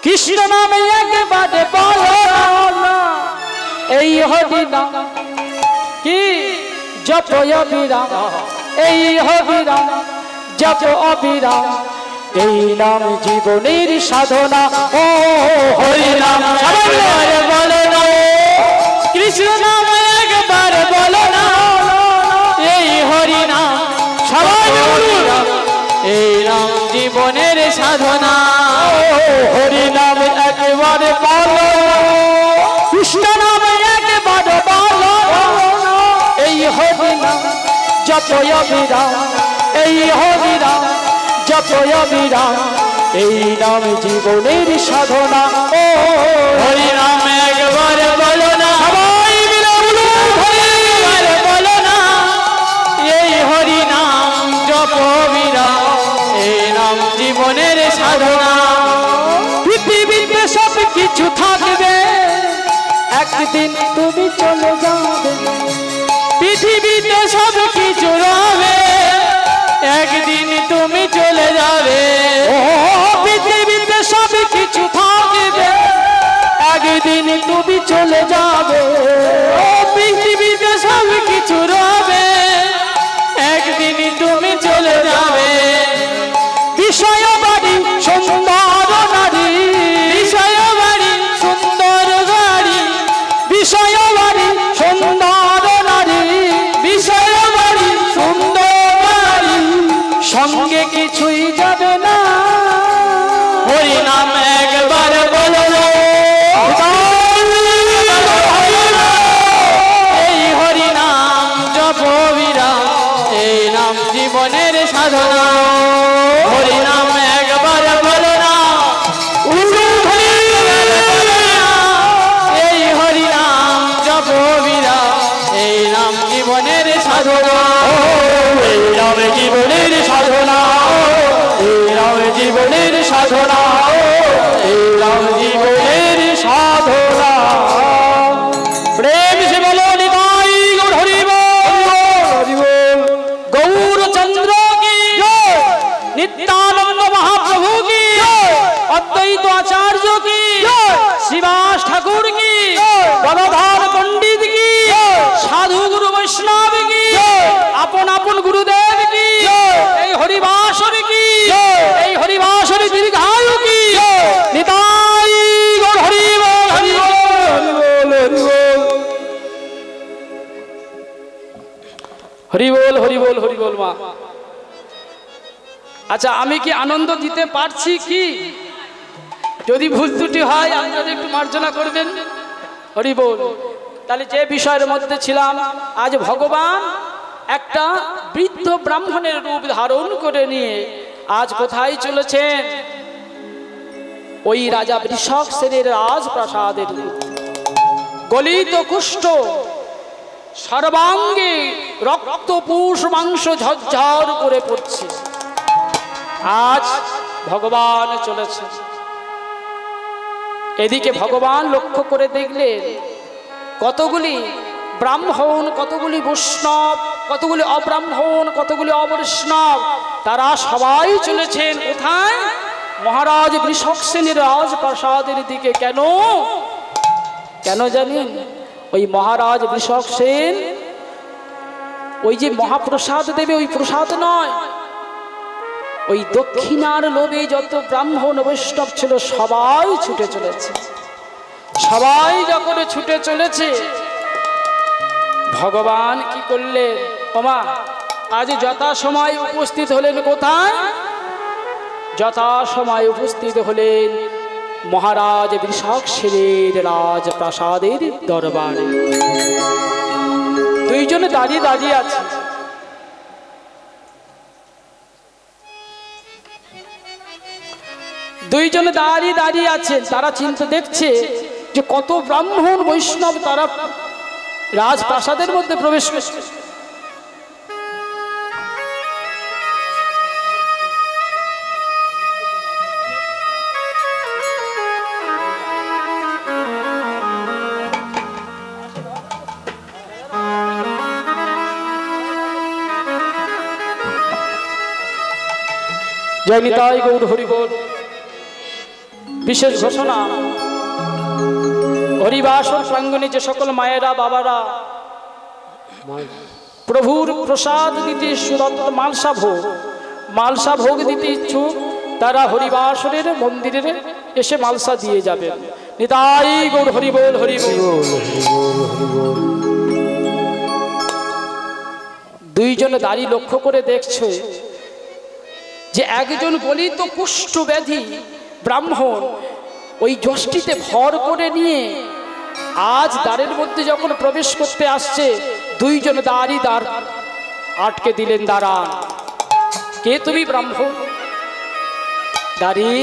S1: কৃষ্ণ নামে একবারে বলো না। এই হরি নাম কি জপ অবিরাম, এই হরি নাম জপ অবিরাম। এই নাম জীবনের সাধনা। ও হরি নাম একবার বলো না, কৃষ্ণ নাম একবার বলো না। এই হরি নাম সবাই বলুন, এই নাম জীবনের সাধনা। হরি নাম একবার বলো, কৃষ্ণ নাম একবার বলো। এই হরি নাম জপ অবিরাম, এই হরি নাম জপ অবিরাম। এই নাম জীবনের সাধনা। ও হরি নাম একবার বলো না, সবাই মিলে বলো, একবার বলো না। এই হরি নাম জপ অবিরাম, এই নাম জীবনের সাধনা। পৃথিবীতে সব কিছু থাকবে, একদিন তুমি চলে যাবে। পৃথিবীতে সব কিছু রবে, একদিন তুমি চলে যাবে। ও পৃথিবীতে সব কিছু থাকবে, একদিন তুমি চলে যাবে। ও পৃথিবীতে সব কিছু রবে, একদিন তুমি চলে যাবে। বিষয় বাড়ি সুন্দর নারী, বিষয় বাড়ি সুন্দর গাড়ি, বিষয় বাড়ি সুন্দর নারী, বিষয় বাড়ি সুন্দর গাড়ি, সঙ্গে কিছুই যাবে না। হরি নাম একবার বলো, এই হরি নাম জপ অবিরাম, এই নাম জীবনের সাধনা। হরি নাম একবার বলো না, এই হরি নাম জপ অবিরাম, এই নাম জীবনের সাধনা। এই নাম জীবনের সাধনা, এই নাম জীবনের সাধনা, এই নাম জীবনের সাধনা। প্রেম সে বলো নিতাই গৌর হরি বল, গৌরচন্দ্র কি নিত্যানন্দ মহাপ্রভু কি, অদ্বৈত আচার্য কি, শিবাস ঠাকুর কি, গদাধর পণ্ডিত কি, সাধু গুরু বৈষ্ণব কি, আপন আপন গুরুদেব কি, এই হরিবাসর কি, এই হরিবাসর দীর্ঘায়ু কি, নিতাই গৌর হরি হরি বল হরি বল হরি বল মা। আচ্ছা, আমি কি আনন্দ দিতে পারছি কি? যদি ভুল ত্রুটি হয় আপনারা একটু মার্জনা করবেন। হরি বল। তাহলে যে বিষয়ের মধ্যে ছিলাম, আজ ভগবান একটা বৃদ্ধ ব্রাহ্মণের রূপ ধারণ করে নিয়ে আজ কোথায় চলেছেন? ওই রাজা বৃষভ সেনের রাজপ্রাসাদের গলিত কুষ্ঠ, সর্বাঙ্গে রক্ত পুষ মাংস ঝরঝর করে পড়ছে। আজ ভগবান চলেছে। এদিকে ভগবান লক্ষ্য করে দেখলেন কতগুলি ব্রাহ্মণ, কতগুলি বৈষ্ণব, কতগুলি অব্রাহ্মণ, কতগুলি অবৈষ্ণব, তারা সবাই চলেছেন কোথায়? মহারাজ বৃষভ সেনের রাজপ্রাসাদের দিকে। কেন? কেন জানেন? ওই মহারাজ বৃষভ সেন ওই যে মহাপ্রসাদ দেবে, ওই প্রসাদ নয়, ওই দক্ষিণার লোভে যত ব্রাহ্মণ বৈষ্ণব ছিল সবাই ছুটে চলেছে। সবাই যখন ছুটে চলেছে, ভগবান কি করলেন? ওমা, আজ যথাসময় উপস্থিত হলেন কোথায়? যথাসময় উপস্থিত হলেন মহারাজ বৃষভ সেনের রাজপ্রাসাদের দরবারে। দুইজনে দাঁড়িয়ে দাঁড়িয়ে আছে। দুইজনে দাঁড়িয়ে দাঁড়িয়ে আছেন। তারা চিন্তা দেখছে যে কত ব্রাহ্মণ বৈষ্ণব তারা রাজপ্রাসাদের মধ্যে প্রবেশ করছে। জয় নিতাই গৌর হরি বল। বিশেষ ঘোষণা, হরিবাসর প্রাঙ্গণে যে সকল মায়েরা বাবারা প্রভুর প্রসাদ দিতে সুরত মালসা ভোগ দিতে ইচ্ছুক, তারা হরিবাসরের মন্দিরে এসে মালসা দিয়ে যাবেন। নিতাই গৌর হরি বল হরি বল। দুইজনে দাঁড়িয়ে লক্ষ্য করে দেখছে যে একজন গলিত কুষ্ঠ ব্যাধি ব্রাহ্মণ ওই যষ্টিতে ভর করে নিয়ে আজ দ্বারের মধ্যে যখন প্রবেশ করতে আসছে, দুইজন দাঁড়ি দ্বার আটকে দিলেন। দাঁড়ান, কে তুমি ব্রাহ্মণ? দাঁড়ি,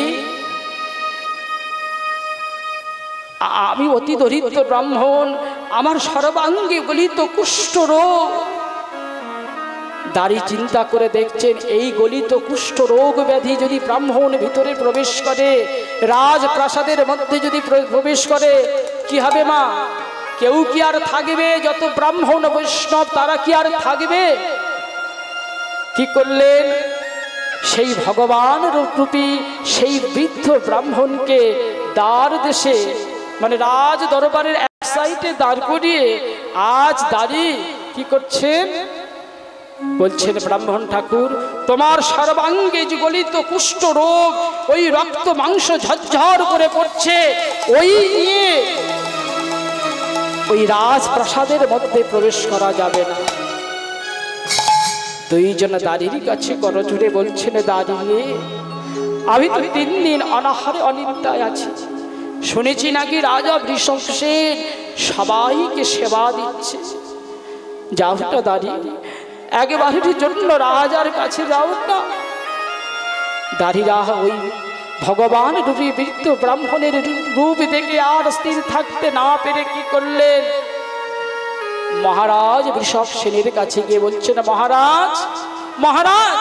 S1: আমি অতি দরিদ্র ব্রাহ্মণ, আমার সর্বাঙ্গে গলিত কুষ্ঠ রোগ। দাঁড়ি চিন্তা করে দেখছেন এই গলিত কুষ্ঠ রোগ ব্যাধি যদি ব্রাহ্মণ ভিতরে প্রবেশ করে, রাজপ্রাসাদের মধ্যে যদি প্রবেশ করে, কি হবে মা? কেউ কি আর থাকবে? যত ব্রাহ্মণ বৈষ্ণব তারা কি আর থাকবে? কি করলেন? সেই ভগবান রূপী সেই বৃদ্ধ ব্রাহ্মণকে দ্বার দেশে, মানে রাজ দরবারের এক সাইডে দাঁড় করিয়ে আজ দাঁড়িয়ে কি করছেন? বলছেন, ব্রাহ্মণ ঠাকুর, তোমার সর্বাঙ্গে যে গলিত কুষ্ঠ রোগ, ওই রক্ত মাংস ঝরঝর করে পড়ছে, ওই নিয়ে ওই রাজপ্রাসাদের মধ্যে প্রবেশ করা যাবে না। দুইজন দাঁড়ির কাছে করজোড়ে বলছেন, দাঁড়িয়ে আমি তো 3 দিন অনাহারে অনিদ্রায় আছি। শুনেছি নাকি রাজা বৃষভ সেন সবাইকে সেবা দিচ্ছে। যাও না দাঁড়িয়ে, একবারের জন্য রাজার কাছে যাও না। দাঁড়িরা ওই ভগবান রূপী বৃদ্ধ ব্রাহ্মণের রূপ দেখে আর স্থির থাকতে না পেরে কি করলেন? মহারাজ বৃষভ সেনের কাছে গিয়ে বলছেন, মহারাজ মহারাজ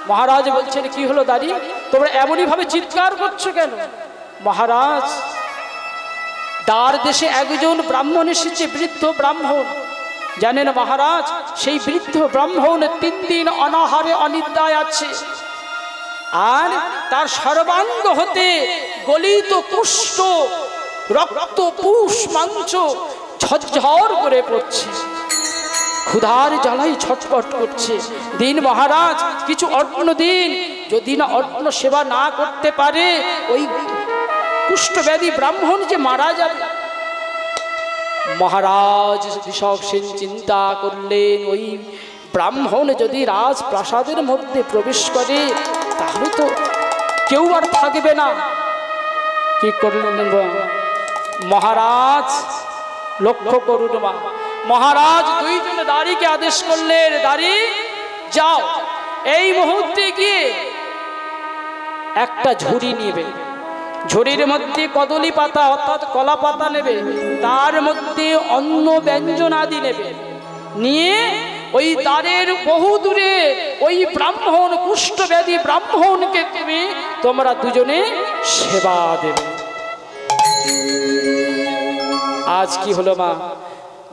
S1: মহারাজ বলছেন, কি হলো দাঁড়ি, তোমরা এমনই ভাবে চিৎকার করছো কেন? মহারাজ, দ্বার দেশে একজন ব্রাহ্মণ এসেছে, বৃদ্ধ ব্রাহ্মণ। জানেন মহারাজ, সেই বৃদ্ধ ব্রাহ্মণ 3 দিন অনাহারে অনিদ্রায় আছে, আর তার সর্বাঙ্গ হতে গলিত কুষ্ঠ রক্ত পুষ মাংস ঝরঝর করে পড়ছে, ক্ষুধার জ্বালাই ছটফট করছে। দিন মহারাজ, কিছু অন্ন দিন। যদি না অন্ন সেবা না করতে পারে, ওই কুষ্ঠব্যাধি ব্রাহ্মণ যে মারা যাবে। মহারাজ বৃষভ সেন চিন্তা করলেন, ওই ব্রাহ্মণ যদি রাজপ্রাসাদের মধ্যে প্রবেশ করে তাহলে তো কেউ আর থাকবে না। কি করলেন মহারাজ? লক্ষ্য করুন মা, মহারাজ দুইজন দাঁড়িকে আদেশ করলেন, দাঁড়ি যাও, এই মুহূর্তে গিয়ে একটা ঝুড়ি নেবে, ঝুড়ির মধ্যে কদলী পাতা অর্থাৎ কলা পাতা নেবে, তার মধ্যে অন্ন ব্যঞ্জন আদি নেবে, নিয়ে ওই দ্বারের বহু দূরে ওই ব্রাহ্মণ কুষ্ঠব্যাধি ব্রাহ্মণকে তোমরা দুজনে সেবা দেবে। আজ কি হলো মা?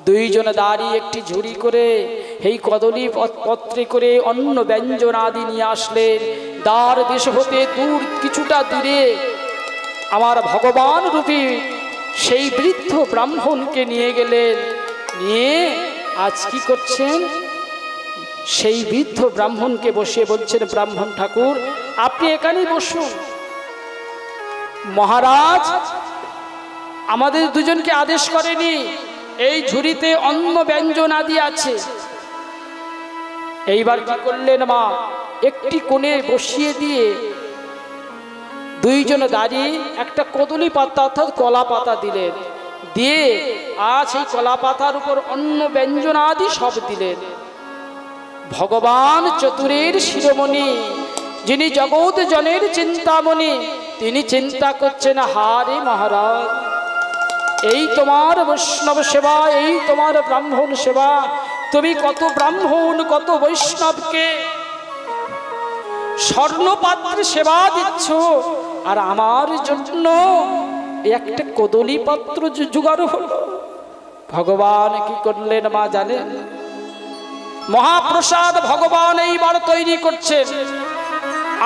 S1: দুইজন দাঁড়িয়ে একটি ঝুড়ি করে এই কদলী পত্রে করে অন্ন ব্যঞ্জন আদি নিয়ে আসলেন। দ্বার দেশ হতে দূর কিছুটা দূরে আমার ভগবান রূপী সেই বৃদ্ধ ব্রাহ্মণকে নিয়ে গেলেন। নিয়ে আজ কি করছেন? সেই বৃদ্ধ ব্রাহ্মণকে বসিয়ে বলছেন, ব্রাহ্মণ ঠাকুর আপনি এখানেই বসুন, মহারাজ আমাদের দুজনকে আদেশ করেনি, এই ঝুড়িতে অন্ন ব্যঞ্জন আদি আছে। এইবার কি করলেন মা? একটি কোণে বসিয়ে দিয়ে দুইজন দাঁড়িয়ে একটা কদলী পাতা অর্থাৎ কলা পাতা দিলেন, দিয়ে আজ এই কলা পাতার উপর অন্ন ব্যঞ্জন আদি সব দিলেন। ভগবান চতুরের শিরোমণি, যিনি জগৎ জনের চিন্তামণি, তিনি চিন্তা করছেন, হারে মহারাজ এই তোমার বৈষ্ণব সেবা, এই তোমার ব্রাহ্মণ সেবা, তুমি কত ব্রাহ্মণ কত বৈষ্ণবকে স্বর্ণপাত্রে সেবা দিচ্ছ, আর আমার জন্য একটা কদলী পাত্র জোগাড় হলো। ভগবান কি করলেন মা জানেন? মহাপ্রসাদ ভগবান এইবার তৈরি করছেন।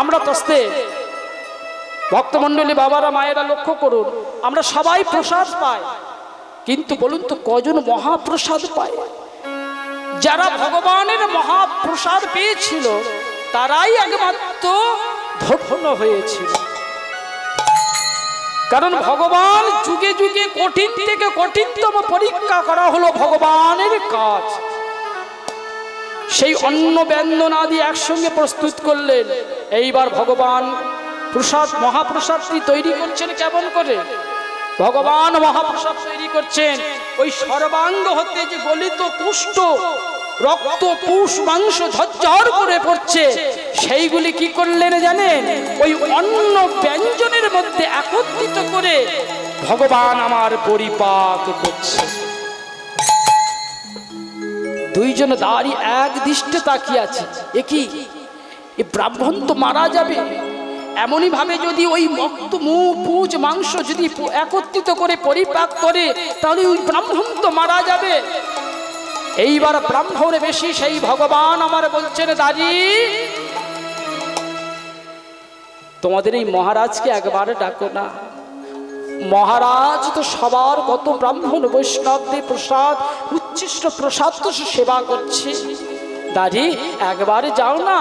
S1: আমরা তস্তে ভক্তমণ্ডলী বাবারা মায়েরা লক্ষ্য করুন, আমরা সবাই প্রসাদ পাই, কিন্তু বলুন তো কজন মহাপ্রসাদ পায়? যারা ভগবানের মহাপ্রসাদ পেয়েছিল তারাই একমাত্র ধন্য হয়েছিল। কারণ ভগবান যুগে যুগে কঠিন থেকে কঠিনতম পরীক্ষা করা হলো ভগবানের কাজ। সেই অন্ন ব্যঞ্জন আদি একসঙ্গে প্রস্তুত করলেন। এইবার ভগবান প্রসাদ মহাপ্রসাদটি তৈরি করছেন কেমন করে? ভগবান মহাপ্রসাদ তৈরি করছেন ওই সর্বাঙ্গ হতে যে গলিত কুষ্ঠ রক্ত পুষ মাংস ঝরঝর করে পড়ছে, সেইগুলি কি করলেন জানেন? ওই অন্ন ব্যঞ্জনের মধ্যে একত্রিত করে ভগবান আমার পরিপাক করছে। দুইজন দাঁড়ি এক দৃষ্টে তাকিয়ে আছে, এ কি, এ ব্রাহ্মণ তো মারা যাবে, এমনই ভাবে যদি ওই মক্ত পুজ মাংস যদি একত্রিত করে পরিপাক করে তাহলে ওই ব্রাহ্মণ তো মারা যাবে। এইবার ব্রাহ্মণ বেশি সেই ভগবান আমার বলছেন, দাঁড়ি তোমাদের এই মহারাজকে একবার ডাকো না, মহারাজ তো সবার কত ব্রাহ্মণ বৈষ্ণবদের প্রসাদ উচ্ছিষ্ট প্রসাদ তো সেবা করছে, দাঁড়ি একবার যাও না,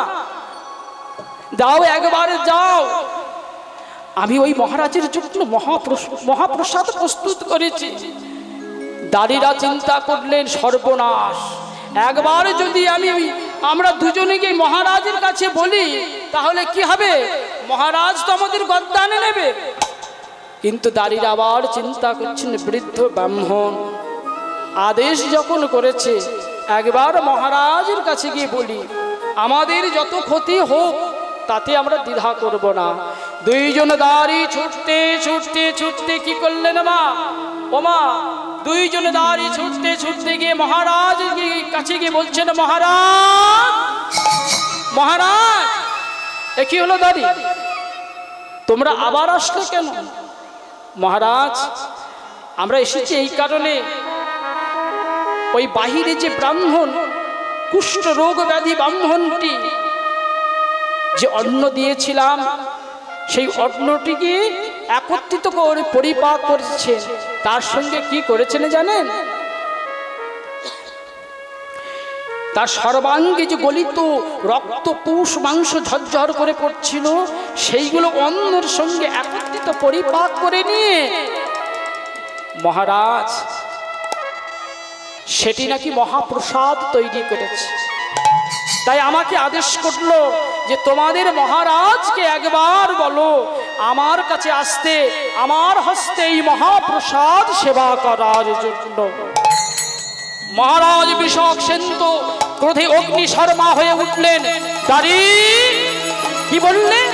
S1: যাও একবার যাও, আমি ওই মহারাজের জন্য মহাপ্রসাদ প্রস্তুত করেছি। দাঁড়িরা চিন্তা করলেন, সর্বনাশ, একবার যদি আমরা দুজনে গিয়ে মহারাজের কাছে বলি তাহলে কি হবে? মহারাজ তো আমাদের গদ্দানে নেবে। কিন্তু দাঁড়িরা আবার চিন্তা করছেন, বৃদ্ধ ব্রাহ্মণ আদেশ যখন করেছে একবার মহারাজের কাছে গিয়ে বলি, আমাদের যত ক্ষতি হোক তাতে আমরা দ্বিধা করব না। দুইজন দাঁড়ি ছুটতে ছুটতে ছুটতে কি করলেন মা? ও মা, দুইজন দাঁড়ি ছুটতে ছুটতে গিয়ে মহারাজ কাছে গিয়ে বলছেন, মহারাজ মহারাজ এ কি হলো দাঁড়ি, তোমরা আবার আসলে কেন? মহারাজ আমরা এসেছি এই কারণে, ওই বাহিরে যে ব্রাহ্মণ কুষ্ঠ রোগ ব্যাধি ব্রাহ্মণটি যে অন্ন দিয়েছিলাম সেই অন্নটিকে একত্রিত করে পরিপাক করেছেন, তার সঙ্গে কি করেছেন জানেন? তার সর্বাঙ্গে যে গলিত রক্ত পুষ মাংস ঝরঝর করে পড়ছিল সেইগুলো অন্নের সঙ্গে একত্রিত পরিপাক করে নিয়ে মহারাজ সেটি নাকি মহাপ্রসাদ তৈরি করেছে। তাই আমাকে আদেশ করলো যে তোমাদের মহারাজকে একবার বলো আমার কাছে আসতে, আমার হস্তে এই মহাপ্রসাদ সেবা করার জন্য। মহারাজ বৃষক সেন তো ক্রোধে অগ্নি শর্মা হয়ে উঠলেন। দাঁড়ি কি বললেন?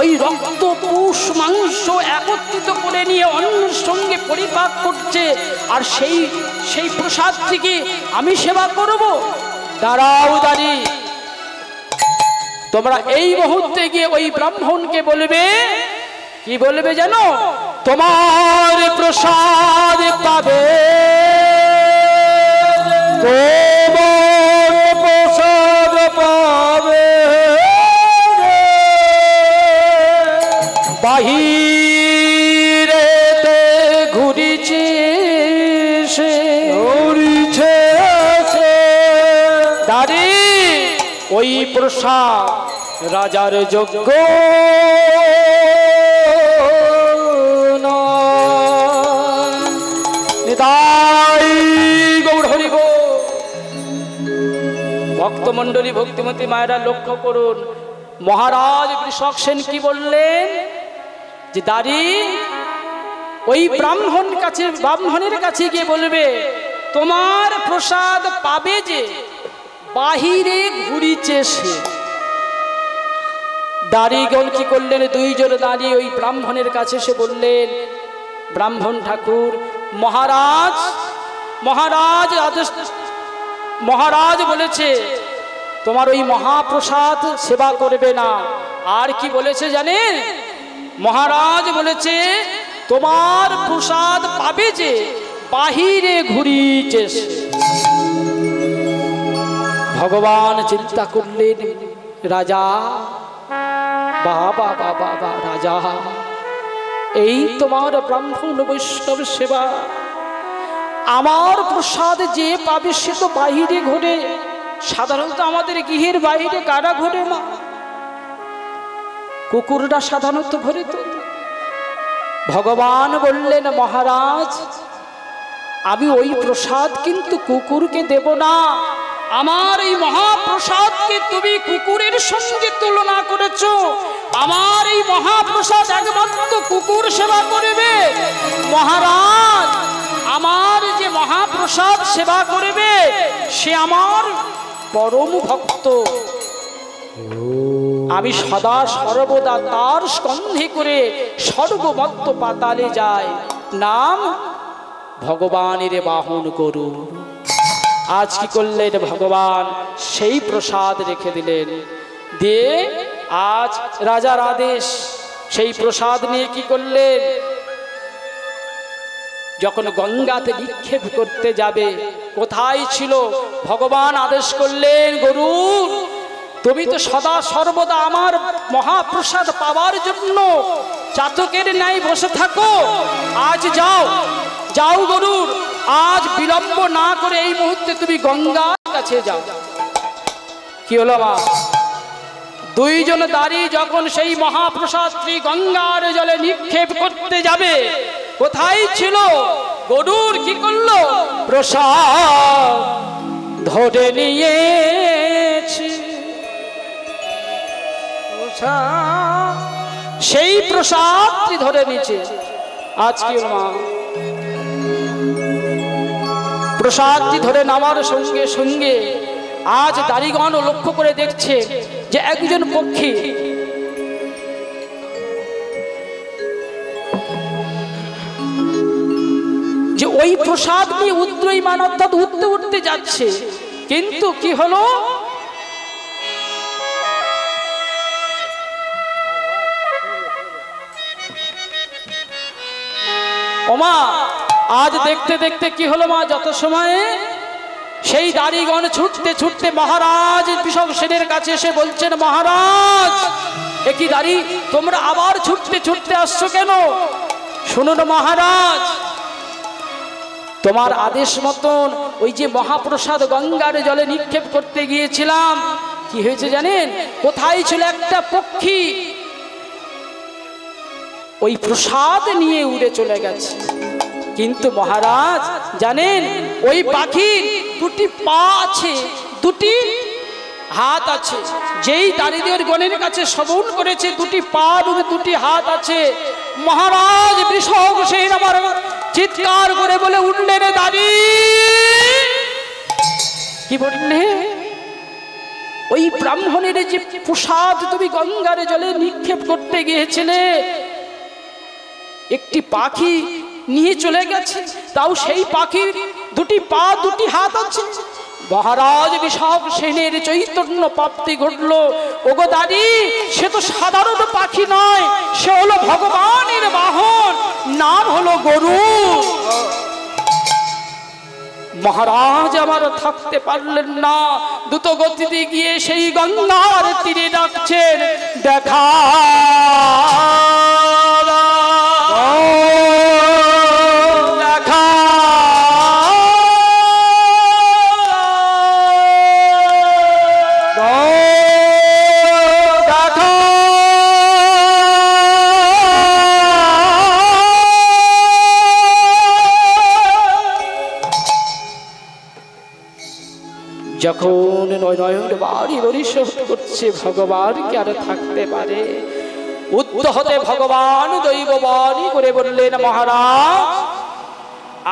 S1: ওই রক্ত পুষ মাংস একত্রিত করে নিয়ে অন্যের সঙ্গে পরিপাক করছে, আর সেই প্রসাদ থেকে আমি সেবা করব? দাঁড়াও দাঁড়ি, তোমরা এই মুহূর্তে গিয়ে ওই ব্রাহ্মণকে বলবে, কি বলবে জানো? তোমার প্রসাদ পাবে, তোমার প্রসাদ পাবে, বাহিরেতে ঘুরিছে সে, ঘুরিছে সে। দাঁড়ি ওই প্রসাদ রাজার যোগ্য ভক্তমন্ডলী, ভক্তিমতী মায়েরা লক্ষ্য করুন, মহারাজ বৃষক সেন কি বললেন? যে দাঁড়ি ওই ব্রাহ্মণের কাছে গিয়ে বলবে তোমার প্রসাদ পাবে যে, বাহিরে ঘুরিছে সে। দাঁড়িগণ কি করলেন? দুইজন দাঁড়িয়ে ওই ব্রাহ্মণের কাছে এসে বললেন, ব্রাহ্মণ ঠাকুর, মহারাজ বলেছে তোমার ওই মহাপ্রসাদ সেবা করবে না। আর কি বলেছে জানেন? মহারাজ বলেছে তোমার প্রসাদ পাবে যে, বাহিরে ঘুরিছে। ভগবান চিন্তা করলেন, রাজা, বাবা বাবা বাবা, রাজা এই তোমার ব্রাহ্মণ বৈষ্ণব সেবা, আমার প্রসাদ যে পাবে সে তো বাহিরে ঘোরে। সাধারণত আমাদের গৃহের বাইরে কারা ঘোরে? মা, কুকুররা সাধারণত ঘোরে তো। ভগবান বললেন, মহারাজ আমি ওই প্রসাদ কিন্তু কুকুরকে দেব না। আমার এই মহাপ্রসাদকে তুমি কুকুরের সঙ্গে তুলনা করেছো। আমার এই মহাপ্রসাদ একমাত্র কুকুর সেবা করবে। মহারাজ আমার যে মহাপ্রসাদ সেবা করবে সে আমার পরম ভক্ত। আমি সদা সর্বদা তার স্কন্ধে করে সর্বমত্ত পাতালে যাই, নাম ভগবানের বাহন করুন। আজ কি করলেন? ভগবান সেই প্রসাদ রেখে দিলেন। দিয়ে আজ রাজার আদেশ, সেই প্রসাদ নিয়ে কি করলেন? যখন গঙ্গাতে নিক্ষেপ করতে যাবে, কোথায় ছিল? ভগবান আদেশ করলেন, গরুর তুমি তো সদা সর্বদা আমার মহাপ্রসাদ পাওয়ার জন্য চাতকের ন্যায় বসে থাকো। আজ যাও, যাও গরুর, আজ বিলম্ব না করে এই মুহূর্তে তুমি গঙ্গার কাছে যাও। কি হলো মা? দুইজন দাঁড়িয়ে যখন সেই মহাপ্রসাদ গঙ্গার জলে নিক্ষেপ করতে যাবে, কোথায় ছিল? গরুর কি করলো? প্রসাদ ধরে নিয়েছে। সেই প্রসাদটি ধরে নিয়েছে। আজ কি মা? প্রসাদটি ধরে নামার সঙ্গে সঙ্গে আজ দাড়িগণ লক্ষ্য করে দেখছে যে একজন পক্ষী যে ওই প্রসাদ নিয়ে উদ্রয়মান অর্থাৎ উঠতে উঠতে যাচ্ছে। কিন্তু কি হলো? ওমা আজ দেখতে দেখতে কি হলো মা? যত সময়ে সেই দাড়িগণ ছুটতে ছুটতে মহারাজ বৃষক সেনের কাছে এসে বলছেন, মহারাজ একই দাড়ি তোমরা আবার ছুটতে ছুটতে আসছো কেন? শুনুন মহারাজ, তোমার আদেশ মতন ওই যে মহাপ্রসাদ গঙ্গার জলে নিক্ষেপ করতে গিয়েছিলাম, কি হয়েছে জানেন? কোথায় ছিল একটা পক্ষী, ওই প্রসাদ নিয়ে উড়ে চলে গেছে। কিন্তু মহারাজ জানেন ওই পাখির দুটি পা আছে, দুটি হাত আছে। যেই দারিদ্রের গণের কাছে শ্রবণ করেছে দুটি পা এবং দুটি হাত আছে, মহারাজ বৃষভসেন আমার চিৎকার করে বলে উঠলেন, দাদি কি বললে? ওই ব্রাহ্মণের যে প্রসাদ তুমি গঙ্গার জলে নিক্ষেপ করতে গিয়েছিলে, একটি পাখি নিয়ে চলে গেছে, তাও সেই পাখির দুটি পা দুটি হাত আছে। মহারাজ বৃষভসেনের চৈতন্য প্রাপ্তি ঘটল। ওগো দাদি, সে তো সাধারণ পাখি নয়, সে হলো ভগবানের বাহন, নাম হলো গরু। মহারাজ আমার থাকতে পারলেন না, দ্রুত গতিতে গিয়ে সেই গঙ্গার তীরে ডাকছেন, দেখা যখন নয়ন বাড়ি বরিশোধ করছে, ভগবান কি আর থাকতে পারে? উদ্ধহতে ভগবান দৈববাণী করে বললেন, মহারাজ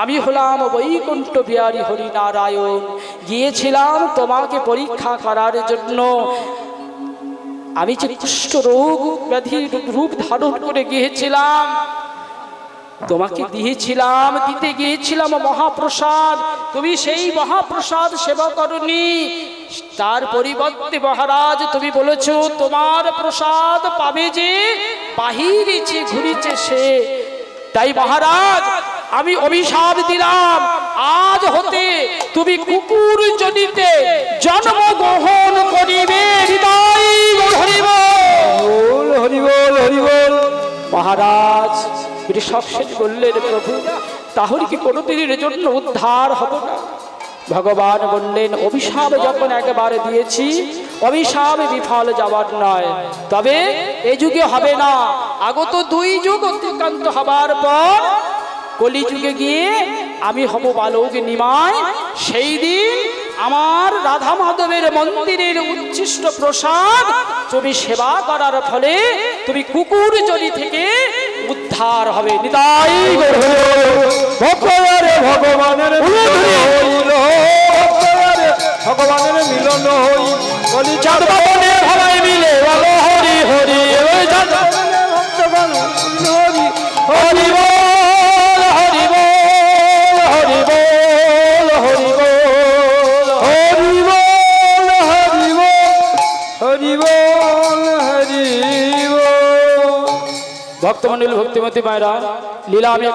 S1: আমি হলাম বৈকুণ্ঠ বিহারী হরিনারায়ণ, গিয়েছিলাম তোমাকে পরীক্ষা করার জন্য। আমি যে কুষ্ঠ রোগ ব্যাধির রূপ ধারণ করে গিয়েছিলাম, তোমাকে দিতে গিয়েছিলাম মহাপ্রসাদ, তুমি সেই মহাপ্রসাদ সেবা করনি। তার পরিবর্তে মহারাজ তুমি বলেছো তোমার প্রসাদ পাবে যে বাহিরে যে ঘুরিছে সে। তাই মহারাজ আমি অভিশাপ দিলাম, আজ হতে তুমি কুকুর জনিতে জন্মগ্রহণ করিবে। মহারাজ বৃষভসেন বললেন, প্রভু তাহলে কি কোনোদিনের জন্য উদ্ধার হব না? ভগবান বললেন, অভিশাপ যখন একবার দিয়েছি, অভিশাপ বিফল যাবার নয়, তবে এ যুগে হবে না, আগত 2 যুগ অতিক্রান্ত হবার পর কলিযুগে গিয়ে আমি হব বালক নিমাই। সেই দিন আমার রাধা মাধবের মন্দিরের উচ্ছিষ্ট প্রসাদ তুমি সেবা করার ফলে তুমি কুকুর জনি থেকে উদ্ধার হবে। নিতাই ভগবানের মিলন হই, চাঁদ বাবনে ভবাই মিলে বলো হরি হরি হরি হরি ভক্তমন্ডল ভক্তিমতী মায়েরা লীলা আমি